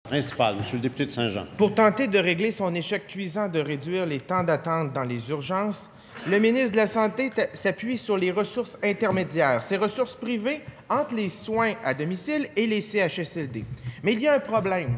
Principal, Monsieur le député de Saint-Jean. Pour tenter de régler son échec cuisant de réduire les temps d'attente dans les urgences, le ministre de la Santé s'appuie sur les ressources intermédiaires, ces ressources privées entre les soins à domicile et les CHSLD. Mais il y a un problème.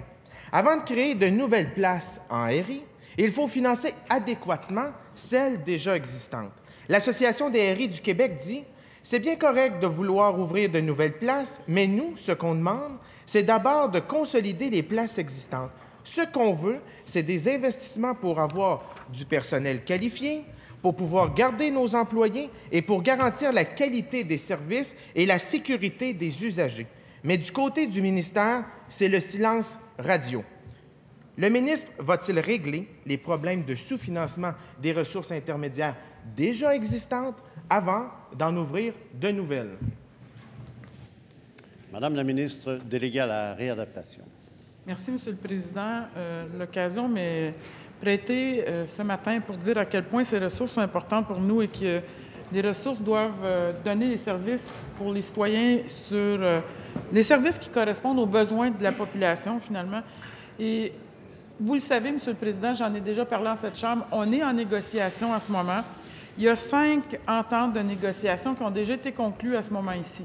Avant de créer de nouvelles places en RI, il faut financer adéquatement celles déjà existantes. L'Association des RI du Québec dit « C'est bien correct de vouloir ouvrir de nouvelles places, mais nous, ce qu'on demande, c'est d'abord de consolider les places existantes. Ce qu'on veut, c'est des investissements pour avoir du personnel qualifié, pour pouvoir garder nos employés et pour garantir la qualité des services et la sécurité des usagers. Mais du côté du ministère, c'est le silence radio. Le ministre va-t-il régler les problèmes de sous-financement des ressources intermédiaires déjà existantes avant d'en ouvrir de nouvelles? Madame la ministre déléguée à la réadaptation. Merci, Monsieur le Président. L'occasion m'est prêtée ce matin pour dire à quel point ces ressources sont importantes pour nous et que les ressources doivent donner les services pour les citoyens sur les services qui correspondent aux besoins de la population, finalement. Et vous le savez, Monsieur le Président, j'en ai déjà parlé en cette Chambre, on est en négociation en ce moment. Il y a 5 ententes de négociation qui ont déjà été conclues à ce moment ici.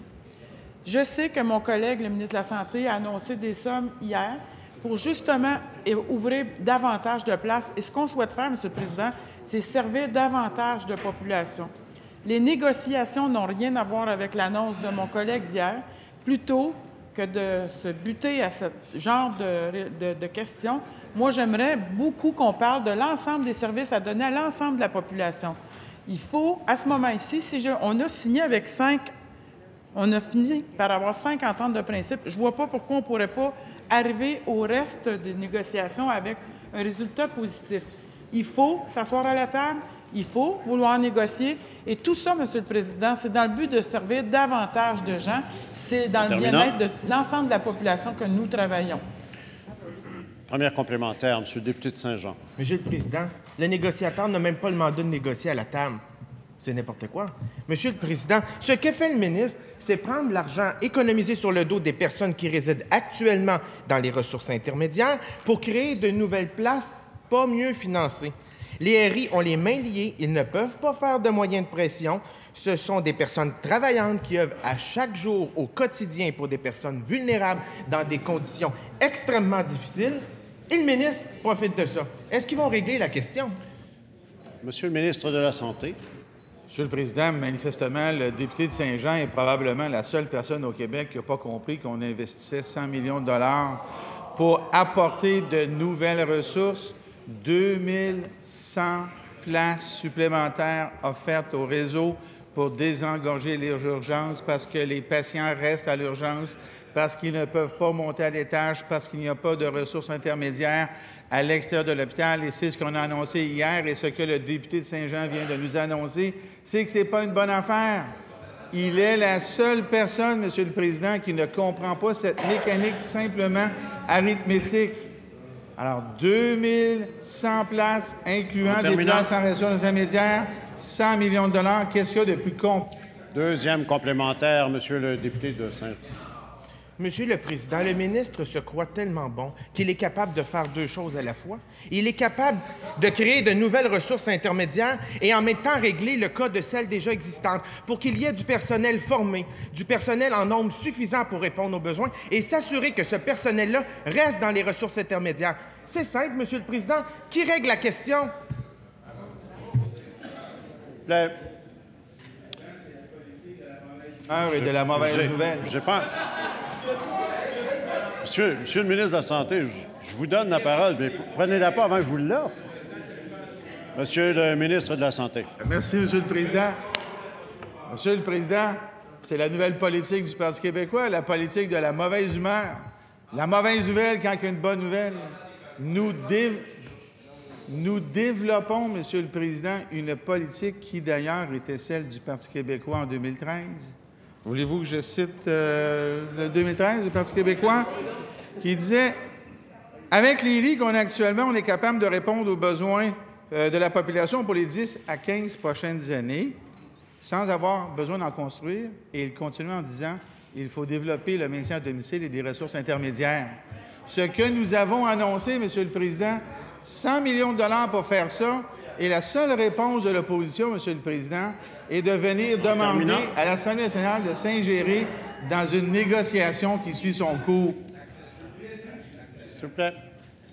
Je sais que mon collègue, le ministre de la Santé, a annoncé des sommes hier pour justement ouvrir davantage de places. Et ce qu'on souhaite faire, Monsieur le Président, c'est servir davantage de population. Les négociations n'ont rien à voir avec l'annonce de mon collègue d'hier, plutôt que de se buter à ce genre de questions. Moi, j'aimerais beaucoup qu'on parle de l'ensemble des services à donner à l'ensemble de la population. Il faut, à ce moment ici, on a signé avec 5. On a fini par avoir 5 ententes de principe. Je ne vois pas pourquoi on ne pourrait pas arriver au reste des négociations avec un résultat positif. Il faut s'asseoir à la table, il faut vouloir négocier. Et tout ça, Monsieur le Président, c'est dans le but de servir davantage de gens. C'est dans le bien-être de l'ensemble de la population que nous travaillons. Première complémentaire, Monsieur le député de Saint-Jean. Monsieur le Président, le négociateur n'a même pas le mandat de négocier à la table. C'est n'importe quoi. Monsieur le Président, ce que fait le ministre, c'est prendre l'argent économisé sur le dos des personnes qui résident actuellement dans les ressources intermédiaires pour créer de nouvelles places pas mieux financées. Les RI ont les mains liées, ils ne peuvent pas faire de moyens de pression. Ce sont des personnes travaillantes qui œuvrent à chaque jour, au quotidien, pour des personnes vulnérables dans des conditions extrêmement difficiles. Et le ministre profite de ça. Est-ce qu'ils vont régler la question? Monsieur le ministre de la Santé. Monsieur le Président, manifestement, le député de Saint-Jean est probablement la seule personne au Québec qui n'a pas compris qu'on investissait 100 millions de dollars pour apporter de nouvelles ressources, 2100 places supplémentaires offertes au réseau pour désengorger les urgences parce que les patients restent à l'urgence, parce qu'ils ne peuvent pas monter à l'étage, parce qu'il n'y a pas de ressources intermédiaires à l'extérieur de l'hôpital. Et c'est ce qu'on a annoncé hier et ce que le député de Saint-Jean vient de nous annoncer, c'est que ce n'est pas une bonne affaire. Il est la seule personne, Monsieur le Président, qui ne comprend pas cette mécanique simplement arithmétique. Alors, 2100 places, incluant des places en ressources intermédiaires, 100 millions de dollars. Qu'est-ce qu'il y a de plus con? Deuxième complémentaire, Monsieur le député de Saint-Jean. Monsieur le Président, le ministre se croit tellement bon qu'il est capable de faire 2 choses à la fois. Il est capable de créer de nouvelles ressources intermédiaires et en même temps régler le cas de celles déjà existantes pour qu'il y ait du personnel formé, du personnel en nombre suffisant pour répondre aux besoins et s'assurer que ce personnel-là reste dans les ressources intermédiaires. C'est simple, Monsieur le Président. Qui règle la question? Et de la mauvaise nouvelle. Je pas. Monsieur le ministre de la Santé, je vous donne la parole, mais prenez-la pas avant que je vous l'offre. Monsieur le ministre de la Santé. Merci, Monsieur le Président. Monsieur le Président, c'est la nouvelle politique du Parti québécois, la politique de la mauvaise humeur. La mauvaise nouvelle quand il y a une bonne nouvelle. Nous développons, Monsieur le Président, une politique qui, d'ailleurs, était celle du Parti québécois en 2013. Voulez-vous que je cite le 2013 du Parti québécois qui disait « Avec les lits qu'on a actuellement, on est capable de répondre aux besoins de la population pour les 10 à 15 prochaines années sans avoir besoin d'en construire. » Et il continue en disant « Il faut développer le maintien à domicile et des ressources intermédiaires. » Ce que nous avons annoncé, Monsieur le Président, 100 millions de dollars pour faire ça, et la seule réponse de l'opposition, Monsieur le Président, est de venir demander à l'Assemblée nationale de s'ingérer dans une négociation qui suit son cours. S'il vous plaît.